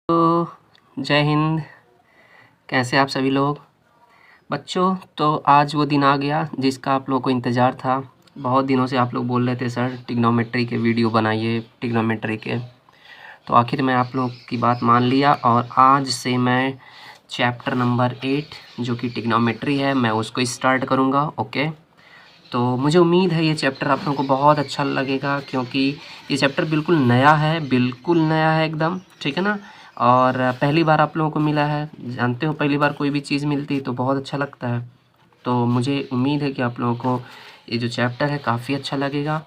तो जय हिंद। कैसे आप सभी लोग बच्चों। तो आज वो दिन आ गया जिसका आप लोगों को इंतज़ार था। बहुत दिनों से आप लोग बोल रहे थे सर ट्रिग्नोमेट्री के वीडियो बनाइए ट्रिग्नोमेट्री के। तो आखिर मैं आप लोग की बात मान लिया और आज से मैं चैप्टर नंबर 8 जो कि ट्रिग्नोमेट्री है मैं उसको स्टार्ट करूँगा। ओके, तो मुझे उम्मीद है ये चैप्टर आप लोगों को बहुत अच्छा लगेगा क्योंकि ये चैप्टर बिल्कुल नया है, बिल्कुल नया है एकदम, ठीक है ना। और पहली बार आप लोगों को मिला है, जानते हो पहली बार कोई भी चीज़ मिलती तो बहुत अच्छा लगता है। तो मुझे उम्मीद है कि आप लोगों को ये जो चैप्टर है काफ़ी अच्छा लगेगा।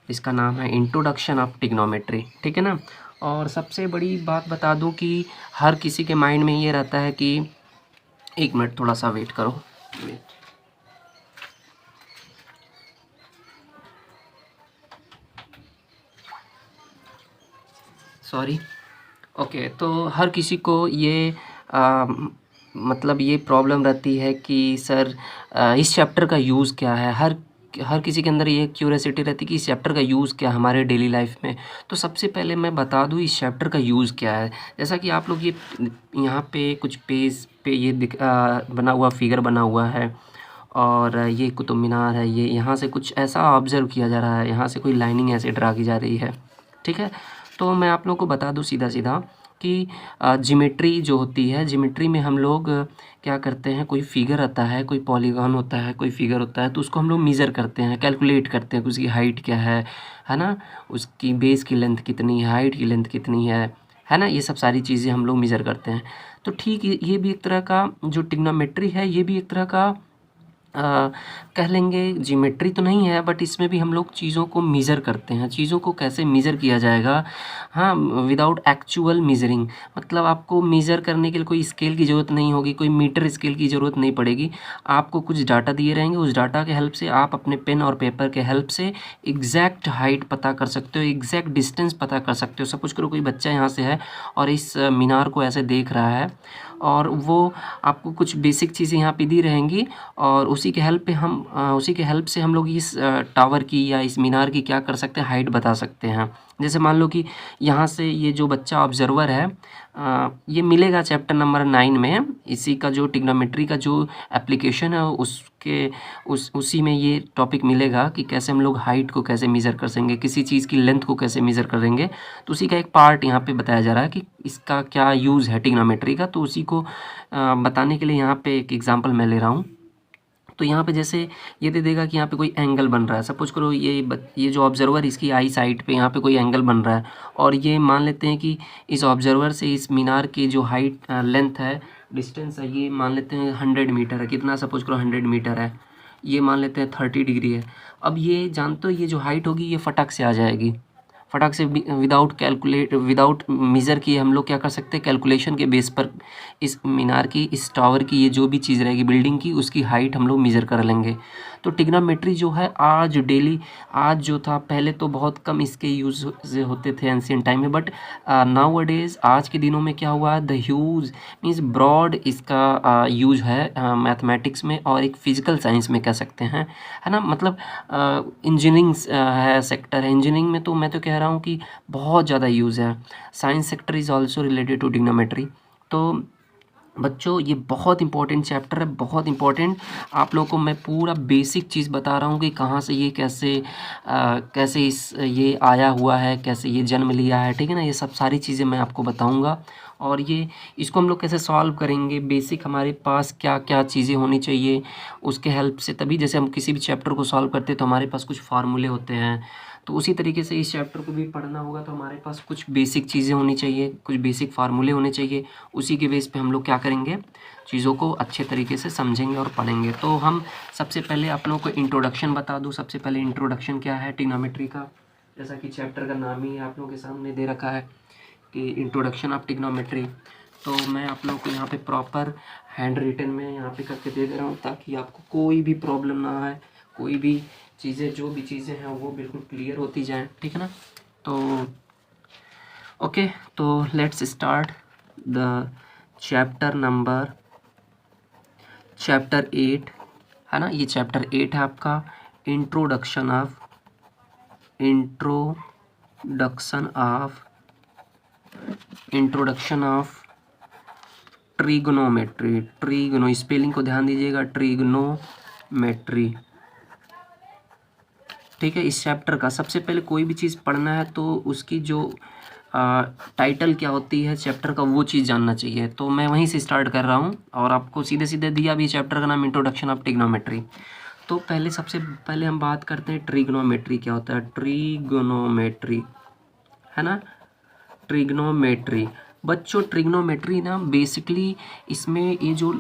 इसका नाम है इंट्रोडक्शन ऑफ ट्रिग्नोमेट्री, ठीक है ना। और सबसे बड़ी बात बता दूं कि हर किसी के माइंड में ये रहता है कि एक मिनट थोड़ा सा वेट करो। सॉरी। ओके, तो हर किसी को ये मतलब ये प्रॉब्लम रहती है कि सर इस चैप्टर का यूज़ क्या है। हर हर किसी के अंदर ये क्यूरियोसिटी रहती है कि इस चैप्टर का यूज़ क्या है हमारे डेली लाइफ में। तो सबसे पहले मैं बता दूँ इस चैप्टर का यूज़ क्या है। जैसा कि आप लोग ये यहाँ पे कुछ पेज पे ये बना हुआ फिगर बना हुआ है और ये कुतुब मीनार है। ये यहाँ से कुछ ऐसा ऑब्ज़र्व किया जा रहा है, यहाँ से कोई लाइनिंग ऐसे ड्रा की जा रही है, ठीक है। तो मैं आप लोगों को बता दूं सीधा सीधा कि ज्योमेट्री जो होती है, ज्योमेट्री में हम लोग क्या करते हैं, कोई फिगर आता है, कोई पॉलीगॉन होता है, कोई फिगर होता है तो उसको हम लोग मेज़र करते हैं, कैलकुलेट करते हैं कि उसकी हाइट क्या है ना, उसकी बेस की लेंथ कितनी है, हाइट की लेंथ कितनी है ना। ये सब सारी चीज़ें हम लोग मेज़र करते हैं। तो ठीक ये भी एक तरह का जो ट्रिग्नोमेट्री है ये भी एक तरह का अ, कह लेंगे ज्योमेट्री तो नहीं है बट इसमें भी हम लोग चीज़ों को मेज़र करते हैं। चीज़ों को कैसे मेज़र किया जाएगा, हाँ, विदाउट एक्चुअल मेज़रिंग। मतलब आपको मेज़र करने के लिए कोई स्केल की ज़रूरत नहीं होगी, कोई मीटर स्केल की ज़रूरत नहीं पड़ेगी। आपको कुछ डाटा दिए रहेंगे, उस डाटा के हेल्प से आप अपने पेन और पेपर के हेल्प से एग्जैक्ट हाइट पता कर सकते हो, एग्जैक्ट डिस्टेंस पता कर सकते हो। सपोज करो कोई बच्चा यहाँ से है और इस मीनार को ऐसे देख रहा है और वो आपको कुछ बेसिक चीज़ें यहाँ पे दी रहेंगी और उसी के हेल्प से हम लोग इस टावर की या इस मीनार की क्या कर सकते हैं, हाइट बता सकते हैं। जैसे मान लो कि यहाँ से ये जो बच्चा ऑब्जर्वर है ये मिलेगा चैप्टर नंबर 9 में। इसी का जो ट्रिग्नोमेट्री का जो एप्लीकेशन है उसी में ये टॉपिक मिलेगा कि कैसे हम लोग हाइट को कैसे मेज़र कर सकेंगे, किसी चीज़ की लेंथ को कैसे मेज़र करेंगे। तो उसी का एक पार्ट यहाँ पे बताया जा रहा है कि इसका क्या यूज़ है ट्रिग्नोमेट्री का। तो उसी को बताने के लिए यहाँ पे एक एग्जांपल मैं ले रहा हूँ। तो यहाँ पे जैसे ये दे देगा कि यहाँ पे कोई एंगल बन रहा है। सपोज करो ये जो ऑब्जर्वर इसकी आई साइड पे यहाँ पे कोई एंगल बन रहा है और ये मान लेते हैं कि इस ऑब्जर्वर से इस मीनार की जो हाइट लेंथ है, डिस्टेंस है, ये मान लेते हैं 100 मीटर है। कितना, सपोज करो 100 मीटर है। ये मान लेते हैं 30 डिग्री है। अब ये जानते हो ये जो हाइट होगी ये फटाक से आ जाएगी। फटाक से विदाउट मेज़र किए हम लोग क्या कर सकते हैं, कैलकुलेशन के बेस पर इस मीनार की, इस टावर की, ये जो भी चीज़ रहेगी बिल्डिंग की, उसकी हाइट हम लोग मेज़र कर लेंगे। तो ट्रिग्नोमेट्री जो है आज जो था, पहले तो बहुत कम इसके यूज़ होते थे एंशियंट टाइम में, बट नाउ अडेज़ आज के दिनों में क्या हुआ है, द ह्यूज मीन्स ब्रॉड इसका यूज है मैथमेटिक्स में और एक फिजिकल साइंस में कह सकते हैं, है ना। मतलब इंजीनियरिंग है, सेक्टर है। इंजीनियरिंग में तो मैं तो कह रहा हूँ कि बहुत ज़्यादा यूज़ है। Science sector is also related to trigonometry. तो बच्चों ये बहुत इंपॉर्टेंट चैप्टर है, बहुत इंपॉर्टेंट। आप लोगों को मैं पूरा बेसिक चीज़ बता रहा हूँ कि कहाँ से ये कैसे ये आया हुआ है, कैसे ये जन्म लिया है, ठीक है ना। ये सब सारी चीज़ें मैं आपको बताऊँगा और ये इसको हम लोग कैसे सॉल्व करेंगे, बेसिक हमारे पास क्या क्या चीज़ें होनी चाहिए उसके हेल्प से। तभी जैसे हम किसी भी चैप्टर को सॉल्व करते हैं तो हमारे पास कुछ फार्मूले होते हैं, तो उसी तरीके से इस चैप्टर को भी पढ़ना होगा तो हमारे पास कुछ बेसिक चीज़ें होनी चाहिए, कुछ बेसिक फार्मूले होने चाहिए। उसी के बेस पे हम लोग क्या करेंगे, चीज़ों को अच्छे तरीके से समझेंगे और पढ़ेंगे। तो हम सबसे पहले आप लोगों को इंट्रोडक्शन बता दूं। सबसे पहले इंट्रोडक्शन क्या है ट्रिग्नोमेट्री का, जैसा कि चैप्टर का नाम ही आप लोगों के सामने दे रखा है कि इंट्रोडक्शन ऑफ ट्रिग्नोमेट्री। तो मैं आप लोगों को यहाँ पे प्रॉपर हैंड रिटन में यहाँ पे करके दे दे रहा हूँ ताकि आपको कोई भी प्रॉब्लम ना आए, कोई भी चीज़ें, जो भी चीज़ें हैं वो बिल्कुल क्लियर होती जाएँ, ठीक है ना। तो ओके, तो लेट्स स्टार्ट द चैप्टर 8, है ना। ये चैप्टर 8 है आपका introduction of introduction of trigonometry, trigno spelling को ध्यान दीजिएगा, ट्रिग्नोमेट्री। ठीक है, इस चैप्टर का सबसे पहले कोई भी चीज़ पढ़ना है तो उसकी जो टाइटल क्या होती है चैप्टर का, वो चीज़ जानना चाहिए। तो मैं वहीं से स्टार्ट कर रहा हूँ और आपको सीधे सीधे दिया भी चैप्टर का नाम इंट्रोडक्शन ऑफ ट्रिग्नोमेट्री। तो पहले सबसे पहले हम बात करते हैं ट्रिग्नोमेट्री क्या होता है। ट्रिग्नोमेट्री है ना, ट्रिग्नोमेट्री। बच्चों ट्रिग्नोमेट्री ना बेसिकली इसमें ये जो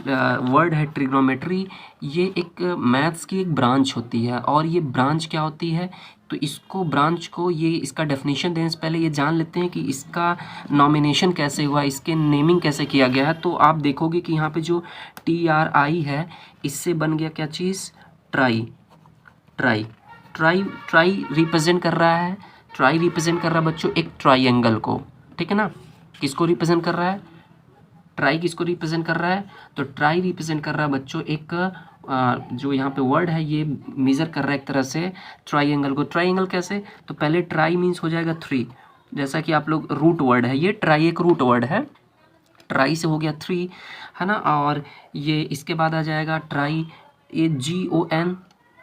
वर्ड है ट्रिग्नोमेट्री, ये एक मैथ्स की एक ब्रांच होती है। और ये ब्रांच क्या होती है, तो इसको ब्रांच को ये इसका डेफिनेशन देने से पहले ये जान लेते हैं कि इसका नॉमिनेशन कैसे हुआ, इसके नेमिंग कैसे किया गया है। तो आप देखोगे कि यहाँ पे जो TRI है, इससे बन गया क्या चीज़, tri. Tri tri tri represent कर रहा है, ट्राई रिप्रेजेंट कर रहा है बच्चों एक ट्राइंगल को। ठीक है ना, किसको रिप्रेजेंट कर रहा है, ट्राई किसको रिप्रेजेंट कर रहा है, तो ट्राई रिप्रेजेंट कर रहा है बच्चों एक जो यहाँ पे वर्ड है ये मेजर कर रहा है एक तरह से ट्राइंगल को। ट्राइंगल कैसे, तो पहले ट्राई मीन्स हो जाएगा 3, जैसा कि आप लोग रूट वर्ड है ये, ट्राई एक रूट वर्ड है, ट्राई से हो गया 3 है ना। और ये इसके बाद आ जाएगा ट्राई, ये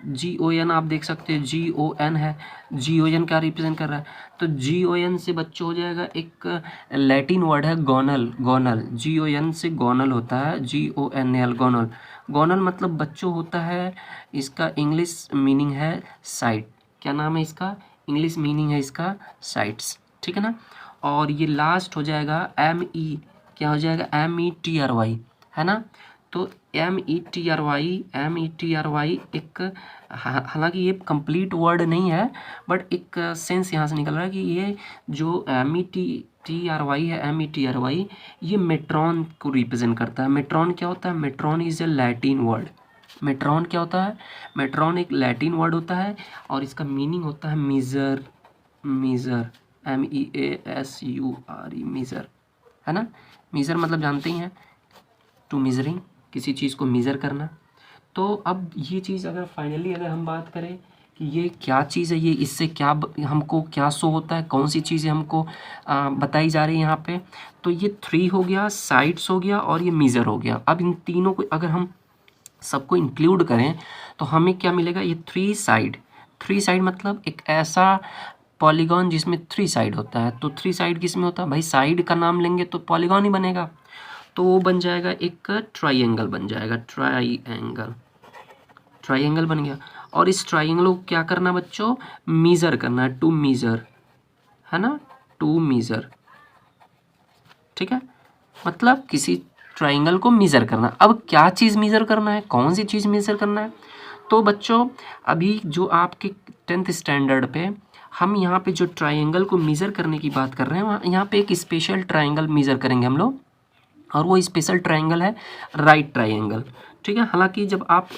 GON आप देख सकते हैं GON है। GON क्या रिप्रेजेंट कर रहा है, तो GON से बच्चों हो जाएगा एक लैटिन वर्ड है गोनल। गोनल GON से गोनल होता है, GONL गोनल। गोनल मतलब बच्चों होता है, इसका इंग्लिश मीनिंग है साइट। क्या नाम है इसका, इंग्लिश मीनिंग है इसका साइट्स। ठीक है ना। और ये लास्ट हो जाएगा ME, क्या हो जाएगा METRY है ना। तो METRY एक, हालांकि ये कंप्लीट वर्ड नहीं है बट एक सेंस यहाँ से निकल रहा है कि ये जो METRY है, METRY ये मेट्रॉन को रिप्रेजेंट करता है। मेट्रॉन क्या होता है, मेट्रॉन इज ए लैटिन वर्ड। मेट्रॉन क्या होता है, मेट्रॉन एक लैटिन वर्ड होता है और इसका मीनिंग होता है मीज़र। मीज़र MEASURE मीज़र है ना। मीज़र मतलब जानते ही हैं, टू मीजरिंग, किसी चीज़ को मीज़र करना। तो अब ये चीज़ अगर फाइनली अगर हम बात करें कि ये क्या चीज़ है, ये इससे क्या हमको क्या शो होता है, कौन सी चीज़ें हमको बताई जा रही है यहाँ पे, तो ये 3 हो गया, साइड्स हो गया और ये मीज़र हो गया। अब इन तीनों को अगर हम सबको इंक्लूड करें तो हमें क्या मिलेगा, ये 3 साइड। 3 साइड मतलब एक ऐसा पॉलीगॉन जिसमें 3 साइड होता है। तो 3 साइड किस में होता है भाई, साइड का नाम लेंगे तो पॉलीगॉन ही बनेगा, तो वो बन जाएगा एक ट्राइंगल बन जाएगा। ट्राइंगल, ट्राइंगल बन गया। और इस ट्राइंगल को क्या करना बच्चों, मीज़र करना है, टू मीज़र है ना, टू मीज़र। ठीक है, मतलब किसी ट्राइंगल को मीज़र करना। अब क्या चीज़ मीज़र करना है, कौन सी चीज़ मीज़र करना है, तो बच्चों अभी जो आपके 10th स्टैंडर्ड पे हम यहाँ पे जो ट्राइंगल को मीज़र करने की बात कर रहे हैं, यहाँ पे एक स्पेशल ट्राइंगल मीज़र करेंगे हम लोग, और वो स्पेशल ट्राइंगल है राइट ट्राइंगल। ठीक है, हालांकि जब आप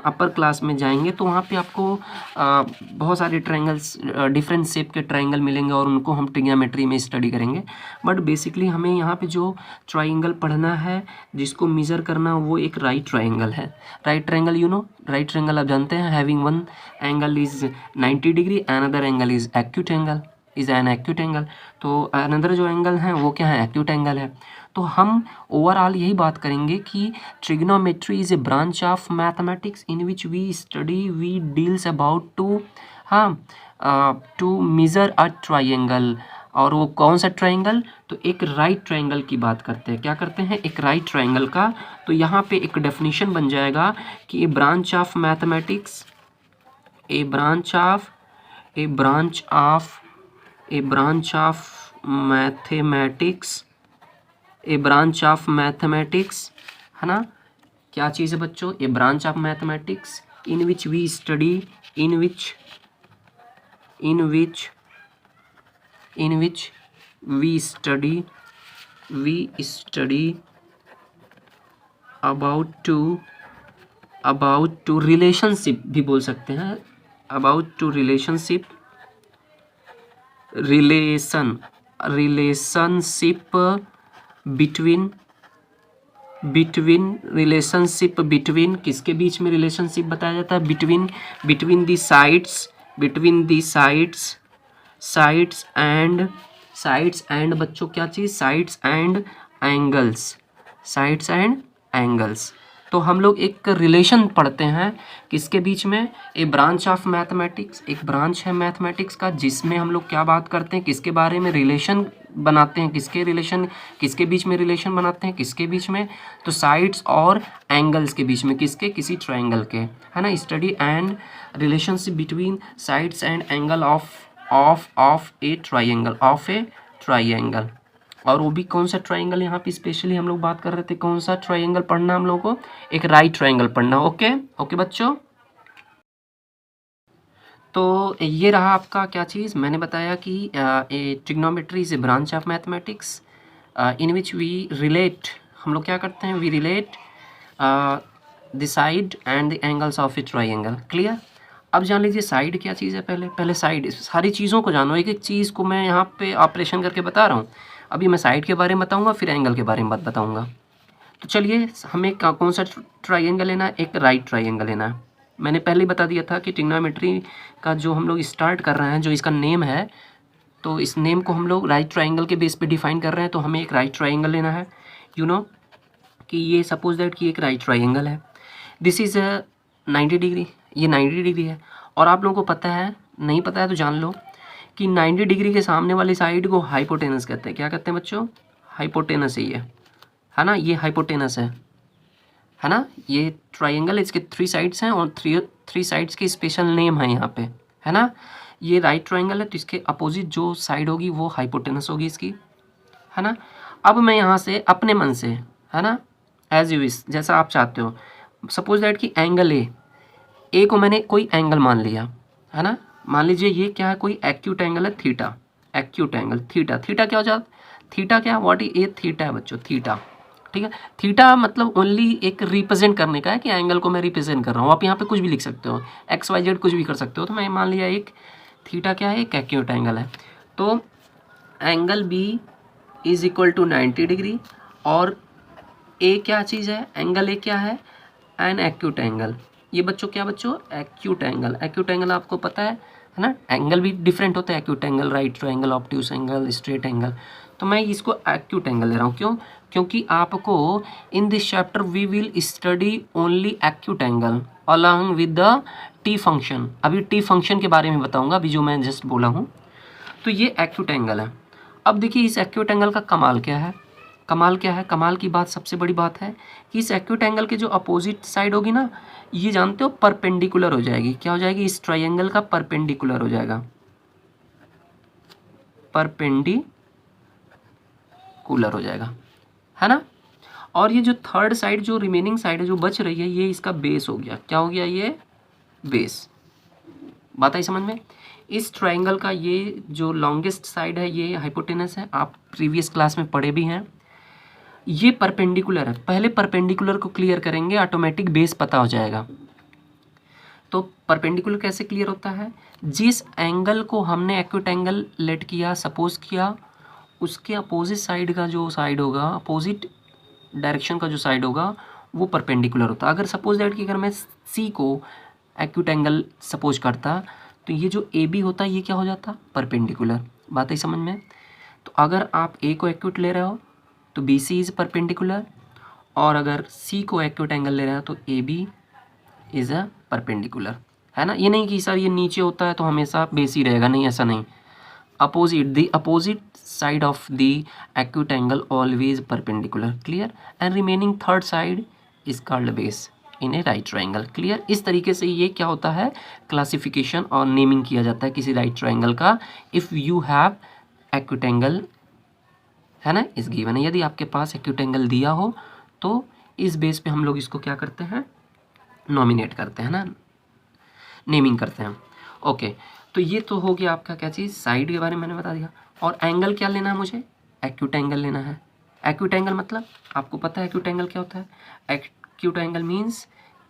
अपर क्लास में जाएंगे तो वहाँ पे आपको बहुत सारे ट्राइंगल्स, डिफरेंट शेप के ट्राइंगल मिलेंगे और उनको हम ट्रिग्नोमेट्री में स्टडी करेंगे। बट बेसिकली हमें यहाँ पे जो ट्राइंगल पढ़ना है जिसको मेज़र करना, वो एक राइट ट्राइंगल है। Right triangle you know, right triangle आप जानते हैं, having one angle is 90 degree, another angle is acute angle, is an acute angle. तो अनदर जो एंगल है वो क्या है, एक्यूट एंगल है। तो हम ओवरऑल यही बात करेंगे कि trigonometry is a branch of mathematics in which we study, we deals about to measure a triangle. और वो कौन सा ट्राइंगल, तो एक राइट ट्राइंगल की बात करते हैं। क्या करते हैं, एक राइट ट्राइंगल का। तो यहाँ पे एक डेफिनेशन बन जाएगा कि a branch of mathematics, a branch of mathematics, a branch of mathematics है ना। क्या चीज़ है बच्चों, a branch of mathematics in which we study, in which we study about to relationship भी बोल सकते हैं, अबाउट टू रिलेशनशिप बिटवीन किसके बीच में रिलेशनशिप बताया जाता है, between the sides and sides and बच्चों क्या चीज़, sides and angles, sides and angles. तो हम लोग एक रिलेशन पढ़ते हैं किसके बीच में, ए ब्रांच ऑफ मैथमेटिक्स, एक ब्रांच है मैथमेटिक्स का जिसमें हम लोग क्या बात करते हैं, किसके बारे में रिलेशन बनाते हैं, किसके रिलेशन, किसके बीच में रिलेशन बनाते हैं, किसके बीच में, तो साइड्स और एंगल्स के बीच में, किसके, किसी ट्रायंगल के, है ना। Study and relationship between sides and angle of a triangle, of a triangle. और वो भी कौन सा ट्रायंगल, यहाँ पे स्पेशली हम लोग बात कर रहे थे कौन सा ट्रायंगल पढ़ना हम लोगों को, एक राइट ट्रायंगल पढ़ना। ओके ओके बच्चों, तो ये रहा आपका क्या चीज़, मैंने बताया कि a trigonometry is a branch of mathematics in which we relate, हम लोग क्या करते हैं, we relate the side and the angles of a triangle. Clear. अब जान लीजिए साइड क्या चीज़ है, पहले साइड, सारी चीज़ों को जानो, एक एक चीज़ को मैं यहाँ पे ऑपरेशन करके बता रहा हूँ। अभी मैं साइड के बारे में बताऊँगा, फिर एंगल के बारे में बताऊँगा। तो चलिए हमें कौन सा ट्रायंगल लेना है, एक राइट ट्रायंगल लेना है। मैंने पहले ही बता दिया था कि ट्रिग्नोमेट्री का जो हम लोग स्टार्ट कर रहे हैं, जो इसका नेम है, तो इस नेम को हम लोग राइट ट्रायंगल के बेस पे डिफाइन कर रहे हैं। तो हमें एक राइट ट्रायंगल लेना है। यू नो कि ये सपोज दैट कि एक राइट ट्रायंगल है, दिस इज़ 90 डिग्री, ये 90 डिग्री है। और आप लोगों को पता है, नहीं पता है तो जान लो कि 90 डिग्री के सामने वाली साइड को हाइपोटेनस कहते हैं। क्या कहते हैं बच्चों, हाइपोटेनस है ना, ये हाइपोटेनस है ना। ये ट्रायंगल, इसके 3 साइड्स हैं और थ्री साइड्स के स्पेशल नेम है यहाँ पे, है ना। ये राइट ट्रायंगल है तो इसके अपोजिट जो साइड होगी वो हाइपोटेनस होगी इसकी, है ना। अब मैं यहाँ से अपने मन से, है ना, एज यू विश, जैसा आप चाहते हो, सपोज दैट कि एंगल ए को मैंने कोई एंगल मान लिया, है ना। मान लीजिए ये क्या है, कोई एक्यूट एंगल है, theta, acute angle theta. Theta क्या हो जाता, थीटा क्या, व्हाट इज ए, थीटा है बच्चों, थीटा। ठीक है, थीटा मतलब ओनली एक रिप्रेजेंट करने का है कि एंगल को मैं रिप्रेजेंट कर रहा हूँ। आप यहाँ पे कुछ भी लिख सकते हो, एक्स वाई जेड कुछ भी कर सकते हो। तो मैं मान लिया एक थीटा क्या है, एक एक्यूट एंगल है। तो angle B is equal to 90 degree और ए क्या चीज़ है, एंगल ए क्या है, एन एक्यूट एंगल। ये बच्चों क्या बच्चों, एक्यूट एंगल। एक्यूट एंगल आपको पता है ना, एंगल भी डिफरेंट होता है, acute angle, right triangle, obtuse angle, straight angle. तो मैं इसको एक्यूट एंगल ले रहा हूँ, क्यों, क्योंकि आपको in this chapter we will study only acute angle along with the T function. अभी टी फंक्शन के बारे में बताऊँगा, अभी जो मैं जस्ट बोला हूँ। तो ये एक्यूट एंगल है। अब देखिए इस एक्यूट एंगल का कमाल क्या है, कमाल क्या है, कमाल की बात, सबसे बड़ी बात है कि इस एक्यूट एंगल के जो अपोजिट साइड होगी ना, ये जानते हो परपेंडिकुलर हो जाएगी। क्या हो जाएगी, इस ट्रायंगल का परपेंडिकुलर हो जाएगा, परपेंडिकुलर हो जाएगा, है ना। और ये जो थर्ड साइड, जो रिमेनिंग साइड है जो बच रही है, ये इसका बेस हो गया। क्या हो गया, ये बेस। बात आई समझ में। इस ट्रायंगल का ये जो लॉन्गेस्ट साइड है ये हाइपोटेनस है, आप प्रीवियस क्लास में पढ़े भी हैं। ये परपेंडिकुलर है, पहले परपेंडिकुलर को क्लियर करेंगे, ऑटोमेटिक बेस पता हो जाएगा। तो परपेंडिकुलर कैसे क्लियर होता है, जिस एंगल को हमने एक्यूट एंगल लेट किया, सपोज किया, उसके अपोजिट साइड का जो साइड होगा, अपोजिट डायरेक्शन का जो साइड होगा वो परपेंडिकुलर होता है। अगर सपोज दैट कि अगर मैं सी को एक्यूट एंगल सपोज करता, तो ये जो ए बी होता है ये क्या हो जाता, परपेंडिकुलर। बात है समझ में। तो अगर आप ए को एक्यूट ले रहे हो तो बी सी इज़ परपेंडिकुलर, और अगर सी को एक्यूट एंगल ले रहे हो तो A B is a perpendicular, है ना। ये नहीं कि सर ये नीचे होता है तो हमेशा बेस ही रहेगा, नहीं, ऐसा नहीं। Opposite, the opposite side of the acute angle always perpendicular, clear, and remaining third side is called base in A right triangle, clear. इस तरीके से ये क्या होता है, क्लासिफिकेशन और नेमिंग किया जाता है किसी राइट ट्रायंगल का। If you have acute angle, है ना, इस गिवन है, यदि आपके पास एक्यूट एंगल दिया हो तो इस बेस पे हम लोग इसको क्या करते हैं, नॉमिनेट करते हैं ना, नेमिंग करते हैं। ओके, तो ये तो हो गया आपका क्या चीज़, साइड के बारे में मैंने बता दिया। और एंगल क्या लेना है मुझे, एक्यूट एंगल लेना है। एक्यूट एंगल मतलब आपको पता है एक्यूट एंगल क्या होता है, एक्यूट एंगल मीन्स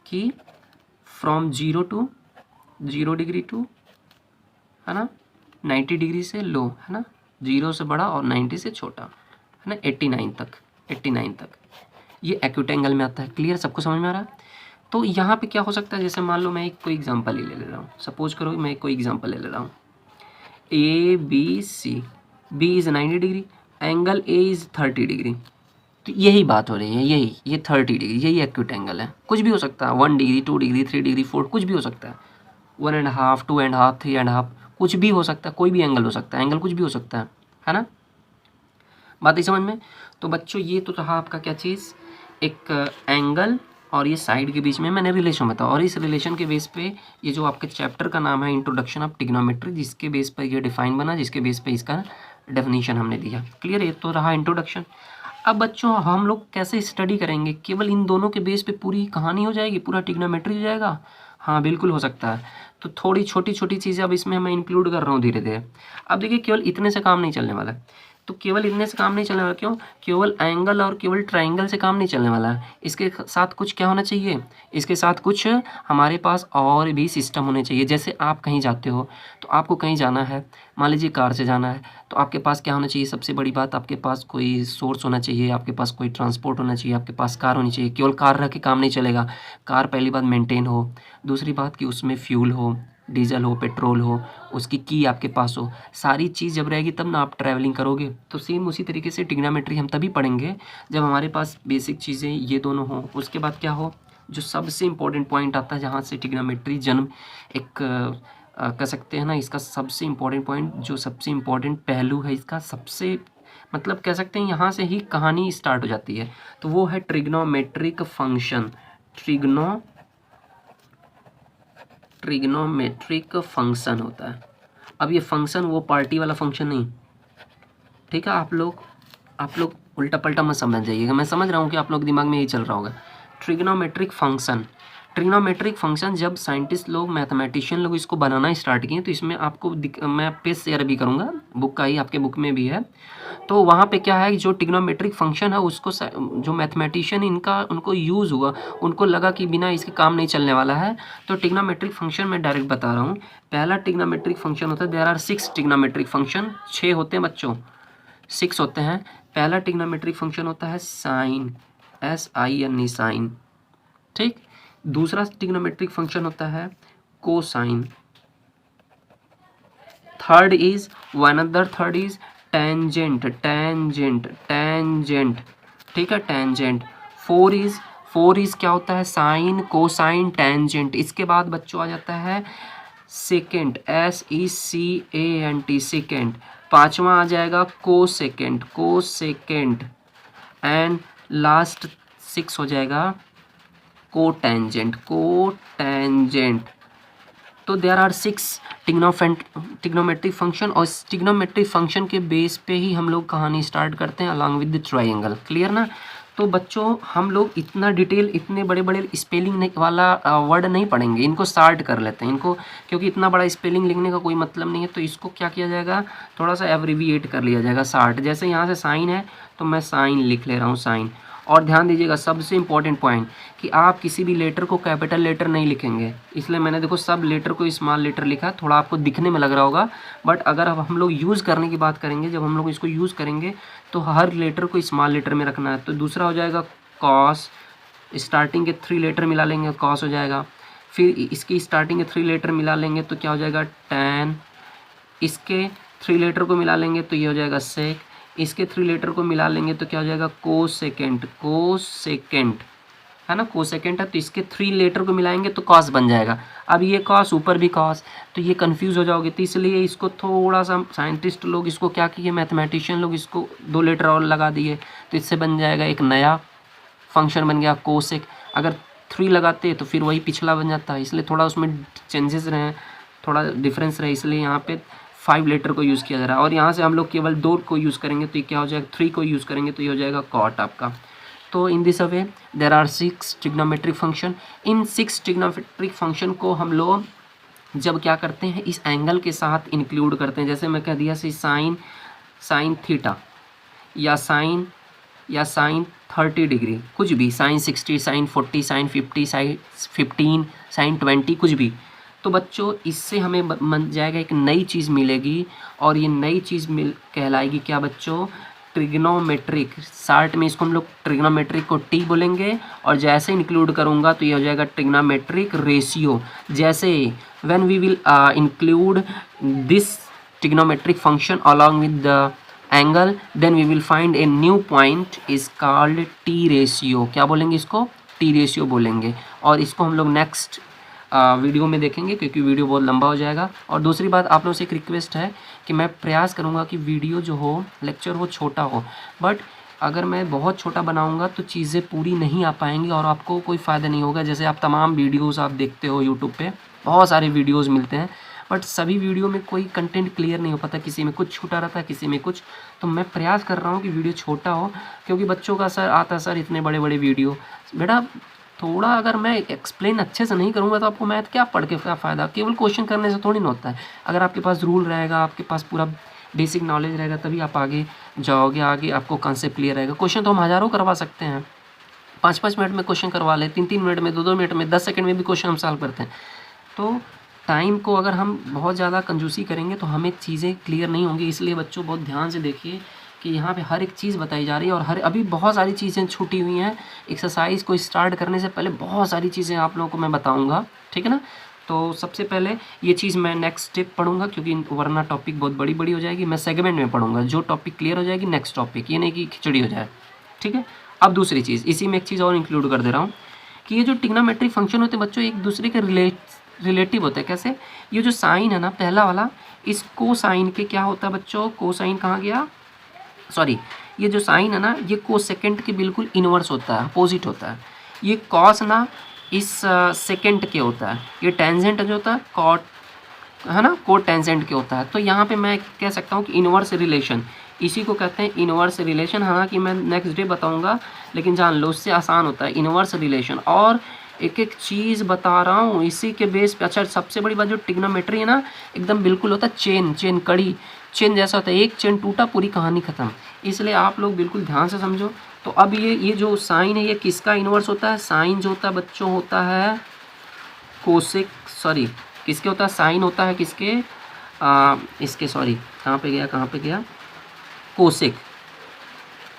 कि फ्रॉम 0 to 0 डिग्री टू, है ना, 90 डिग्री से लो, है ना, 0 से बड़ा और 90 से छोटा, है ना, 89 तक, 89 तक, ये एक्यूट एंगल में आता है। क्लियर, सबको समझ में आ रहा है। तो यहाँ पे क्या हो सकता है, जैसे मान लो मैं एक कोई एग्जांपल ही ले रहा हूँ, सपोज करो मैं कोई एग्जांपल ले रहा हूँ, A B C, B is 90 degree, angle A is 30 degree. तो यही बात हो रही है, यही ये 30 डिग्री, यही एक्यूट एंगल है। कुछ भी हो सकता है, 1 डिग्री, 2 डिग्री, 3 डिग्री, 4, कुछ भी हो सकता है, 1.5, 2.5, 3.5, कुछ भी हो सकता है, कोई भी एंगल हो सकता है, एंगल कुछ भी हो सकता है ना। बात ही समझ में। तो बच्चों ये तो रहा आपका क्या चीज़, एक एंगल और ये साइड के बीच में मैंने रिलेशन बताया, और इस रिलेशन के बेस पे ये जो आपके चैप्टर का नाम है इंट्रोडक्शन ऑफ ट्रिग्नोमेट्री, जिसके बेस पर ये डिफाइन बना, जिसके बेस पे इसका डेफिनेशन हमने दिया। क्लियर, ये तो रहा इंट्रोडक्शन। अब बच्चों हम लोग कैसे स्टडी करेंगे, केवल इन दोनों के बेस पे पूरी कहानी हो जाएगी, पूरा ट्रिग्नोमेट्री हो जाएगा? हाँ बिल्कुल हो सकता है। तो थोड़ी छोटी छोटी चीज़ें अब इसमें मैं इंक्लूड कर रहा हूँ धीरे धीरे। अब देखिए केवल इतने से काम नहीं चलने वाला है, तो केवल इतने से काम नहीं चलने वाला, क्यों? केवल एंगल और केवल ट्रायंगल से काम नहीं चलने वाला है, इसके साथ कुछ क्या होना चाहिए, इसके साथ कुछ हमारे पास और भी सिस्टम होने चाहिए। जैसे आप कहीं जाते हो, तो आपको कहीं जाना है, मान लीजिए कार से जाना है, तो आपके पास क्या होना चाहिए, सबसे बड़ी बात, आपके पास कोई सोर्स होना चाहिए, आपके पास कोई ट्रांसपोर्ट होना चाहिए, आपके पास कार होनी चाहिए। केवल कार रख के काम नहीं चलेगा, कार पहली बात मेंटेन हो, दूसरी बात कि उसमें फ्यूल हो, डीजल हो, पेट्रोल हो, उसकी की आपके पास हो, सारी चीज़ जब रहेगी तब ना आप ट्रैवलिंग करोगे। तो सेम उसी तरीके से ट्रिग्नोमेट्री हम तभी पढ़ेंगे जब हमारे पास बेसिक चीज़ें ये दोनों हों। उसके बाद क्या हो, जो सबसे इम्पोर्टेंट पॉइंट आता है जहाँ से ट्रिग्नोमेट्री जन्म एक कह सकते हैं ना, इसका सबसे इम्पोर्टेंट पॉइंट, जो सबसे इम्पोर्टेंट पहलू है इसका, सबसे मतलब कह सकते हैं यहाँ से ही कहानी स्टार्ट हो जाती है, तो वो है ट्रिग्नोमेट्रिक फंक्शन। ट्रिग्नोमेट्रिक फंक्शन होता है। अब ये फंक्शन वो पार्टी वाला फंक्शन नहीं, ठीक है। आप लोग उल्टा पल्टा मत समझ जाइएगा, मैं समझ रहा हूँ कि आप लोग दिमाग में यही चल रहा होगा। ट्रिग्नोमेट्रिक फंक्शन जब साइंटिस्ट लोग, मैथमेटिशियन लोग इसको बनाना स्टार्ट किए, तो इसमें आपको मैं पेज शेयर भी करूँगा, बुक का ही, आपके बुक में भी है। तो वहाँ पे क्या है, जो ट्रिग्नोमेट्रिक फंक्शन है उसको जो मैथमेटिशियन उनको यूज़ हुआ, उनको लगा कि बिना इसके काम नहीं चलने वाला है। तो ट्रिग्नोमेट्रिक फंक्शन मैं डायरेक्ट बता रहा हूँ। पहला ट्रिग्नोमेट्रिक फंक्शन होता है, देयर आर 6 ट्रिग्नोमेट्रिक फंक्शन, 6 होते हैं बच्चों, 6 होते हैं। पहला ट्रिग्नोमेट्रिक फंक्शन होता है साइन, SIN, साइन, ठीक। दूसरा ट्रिग्नोमेट्रिक फंक्शन होता है कोसाइन। थर्ड इज टेंजेंट, ठीक है, टेंजेंट। फोर इज क्या होता है, साइन, कोसाइन, टेंजेंट। इसके बाद बच्चों आ जाता है सेकेंट, SECANT, सेकेंट। पांचवा आ जाएगा कोसेकेंट, एंड लास्ट 6 हो जाएगा कोटेंजेंट। तो देयर आर 6 ट्रिग्नोमेट्रिक फंक्शन, और ट्रिग्नोमेट्रिक फंक्शन के बेस पे ही हम लोग कहानी स्टार्ट करते हैं along with the triangle. Clear ना। तो बच्चों हम लोग इतना डिटेल, इतने बड़े बड़े स्पेलिंग वाला वर्ड नहीं पढ़ेंगे, इनको शार्ट कर लेते हैं इनको, क्योंकि इतना बड़ा स्पेलिंग लिखने का कोई मतलब नहीं है। तो इसको क्या किया जाएगा, थोड़ा सा एब्रीविएट कर लिया जाएगा, शार्ट। जैसे यहाँ से साइन है तो मैं साइन लिख ले रहा हूँ, साइन। और ध्यान दीजिएगा सबसे इम्पॉर्टेंट पॉइंट, कि आप किसी भी लेटर को कैपिटल लेटर नहीं लिखेंगे, इसलिए मैंने देखो सब लेटर को स्मॉल लेटर लिखा। थोड़ा आपको दिखने में लग रहा होगा, बट अगर अब हम लोग यूज़ करने की बात करेंगे, जब हम लोग इसको यूज़ करेंगे तो हर लेटर को स्मॉल लेटर में रखना है। तो दूसरा हो जाएगा कॉस, स्टार्टिंग के 3 लेटर मिला लेंगे, कॉस हो जाएगा। फिर इसकी स्टार्टिंग के 3 लेटर मिला लेंगे तो क्या हो जाएगा, टैन। इसके 3 लेटर को मिला लेंगे तो ये हो जाएगा सेक। इसके 3 लेटर को मिला लेंगे तो क्या हो जाएगा, कोसेकेंट, है ना, कोसेकेंट है। तो इसके 3 लेटर को मिलाएंगे तो कॉस बन जाएगा। अब ये कॉस, ऊपर भी कॉस, तो ये कंफ्यूज हो जाओगे। तो इसलिए इसको थोड़ा सा साइंटिस्ट लोग इसको क्या किए, मैथमेटिशियन लोग इसको 2 लेटर और लगा दिए, तो इससे बन जाएगा एक नया फंक्शन बन गया कोसेक। अगर 3 लगाते तो फिर वही पिछला बन जाता है, इसलिए थोड़ा उसमें चेंजेस रहे, थोड़ा डिफरेंस रहे, इसलिए यहाँ पे 5 लेटर को यूज़ किया जा रहा है। और यहाँ से हम लोग केवल 2 को यूज़ करेंगे तो ये क्या हो जाएगा, 3 को यूज़ करेंगे तो ये हो जाएगा कॉट आपका। तो in this way there are 6 trigonometric function. इन 6 ट्रिग्नोमेट्रिक फंक्शन को हम लोग जब क्या करते हैं, इस एंगल के साथ इंक्लूड करते हैं। जैसे मैं कह दिया साइन थीटा, या साइन 30 डिग्री, कुछ भी, sine 60, sine 40, sine 50, sine 15, sine 20, कुछ भी। तो बच्चों इससे हमें बन जाएगा, एक नई चीज़ मिलेगी, और ये नई चीज़ कहलाएगी क्या बच्चों, ट्रिग्नोमेट्रिक। शार्ट में इसको हम लोग ट्रिग्नोमेट्रिक को टी बोलेंगे, और जैसे इंक्लूड करूँगा तो ये हो जाएगा ट्रिग्नोमेट्रिक रेशियो। जैसे when we will include this trigonometric function along with the angle, then we will find a new point is called T ratio. क्या बोलेंगे इसको? टी रेशियो बोलेंगे। और इसको हम लोग नेक्स्ट वीडियो में देखेंगे क्योंकि वीडियो बहुत लंबा हो जाएगा। और दूसरी बात, आप लोगों से एक रिक्वेस्ट है कि मैं प्रयास करूँगा कि वीडियो जो हो, लेक्चर हो, छोटा हो, बट अगर मैं बहुत छोटा बनाऊंगा तो चीज़ें पूरी नहीं आ पाएंगी और आपको कोई फ़ायदा नहीं होगा। जैसे आप तमाम वीडियोस आप देखते हो यूट्यूब पे, बहुत सारे वीडियोस मिलते हैं, बट सभी वीडियो में कोई कंटेंट क्लियर नहीं हो पाता, किसी में कुछ छूटा रहता है, किसी में कुछ। तो मैं प्रयास कर रहा हूँ कि वीडियो छोटा हो, क्योंकि बच्चों का सर आता है, सर इतने बड़े बड़े वीडियो। बेटा थोड़ा अगर मैं एक्सप्लेन अच्छे से नहीं करूँगा तो आपको मैथ क्या पढ़ के क्या फ़ायदा? केवल क्वेश्चन करने से थोड़ी ना होता है। अगर आपके पास रूल रहेगा, आपके पास पूरा बेसिक नॉलेज रहेगा, तभी आप आगे जाओगे, आगे आपको कॉन्सेप्ट क्लियर रहेगा। क्वेश्चन तो हम हज़ारों करवा सकते हैं, 5-5 मिनट में क्वेश्चन करवा लें, 3-3 मिनट में, 2-2 मिनट में, 10 सेकंड में भी क्वेश्चन हम सॉल्व करते हैं। तो टाइम को अगर हम बहुत ज़्यादा कंजूसी करेंगे तो हमें चीज़ें क्लियर नहीं होंगी। इसलिए बच्चों बहुत ध्यान से देखिए कि यहाँ पे हर एक चीज़ बताई जा रही है और अभी बहुत सारी चीज़ें छूटी हुई हैं। एक्सरसाइज को स्टार्ट करने से पहले बहुत सारी चीज़ें आप लोगों को मैं बताऊँगा, ठीक है ना? तो सबसे पहले ये चीज़ मैं नेक्स्ट स्टेप पढ़ूंगा, क्योंकि वरना टॉपिक बहुत बड़ी बड़ी हो जाएगी। मैं सेगमेंट में पढ़ूंगा, जो टॉपिक क्लियर हो जाएगी नेक्स्ट टॉपिक, ये नहीं कि खिचड़ी हो जाए, ठीक है? अब दूसरी चीज़, इसी में एक चीज़ और इंक्लूड कर दे रहा हूँ कि ये जो ट्रिग्नोमेट्रिक फंक्शन होते हैं बच्चों, एक दूसरे के रिलेटिव होते हैं। कैसे? ये जो साइन है ना, पहला वाला, इस कोसाइन के क्या होता है बच्चों? कोसाइन कहाँ गया? सॉरी, ये जो साइन है ना, ये कोसेकेंट के बिल्कुल इनवर्स होता है, अपोजिट होता है। ये कॉस ना इस सेकेंट के होता है। ये टेंजेंट जो होता है कॉट, है ना, कोट टेंजेंट के होता है। तो यहाँ पे मैं कह सकता हूँ कि इनवर्स रिलेशन, इसी को कहते हैं इनवर्स रिलेशन। हालांकि मैं नेक्स्ट डे बताऊँगा, लेकिन जान लो उससे आसान होता है इनवर्स रिलेशन। और एक एक चीज़ बता रहा हूँ इसी के बेस पे। अच्छा, सबसे बड़ी बात, जो ट्रिग्नोमेट्री है ना, एकदम बिल्कुल होता है चेन कड़ी, चेन जैसा होता है। एक चेन टूटा, पूरी कहानी ख़त्म। इसलिए आप लोग बिल्कुल ध्यान से समझो। तो अब ये जो साइन है, ये किसका इनवर्स होता है? साइन जो होता है बच्चों होता है कोसेक, सॉरी किसके होता है? साइन होता है किसके? इसके, सॉरी कहाँ पे गया? कोसेक,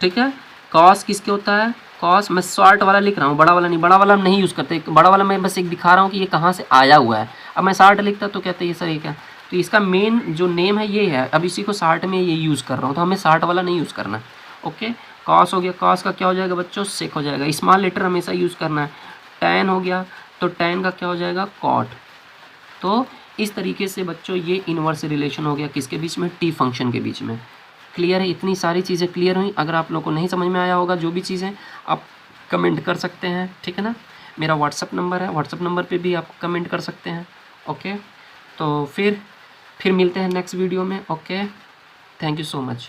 ठीक है। कॉस किसके होता है? कॉस, मैं शॉर्ट वाला लिख रहा हूँ, बड़ा वाला नहीं। बड़ा वाला हम नहीं यूज़ करते, बड़ा वाला मैं बस एक दिखा रहा हूँ कि ये कहाँ से आया हुआ है। अब मैं शॉर्ट लिखता तो कहते ये सर ये क्या? तो इसका मेन जो नेम है ये है। अब इसी को शॉर्ट में ये यूज़ कर रहा हूँ, तो हमें शॉर्ट वाला नहीं यूज़ करना है। ओके, कॉस हो गया, कॉस का क्या हो जाएगा बच्चों? सेक हो जाएगा। स्मॉल लेटर हमेशा यूज़ करना है। टैन हो गया, तो टैन का क्या हो जाएगा? कॉट। तो इस तरीके से बच्चों ये इनवर्स रिलेशन हो गया किसके बीच में? टी फंक्शन के बीच में। क्लियर है? इतनी सारी चीज़ें क्लियर हुई। अगर आप लोग को नहीं समझ में आया होगा जो भी चीज़ें, आप कमेंट कर सकते हैं, ठीक है ना? मेरा व्हाट्सअप नंबर है, व्हाट्सअप नंबर पे भी आप कमेंट कर सकते हैं। ओके, तो फिर मिलते हैं नेक्स्ट वीडियो में। Okay, thank you so much.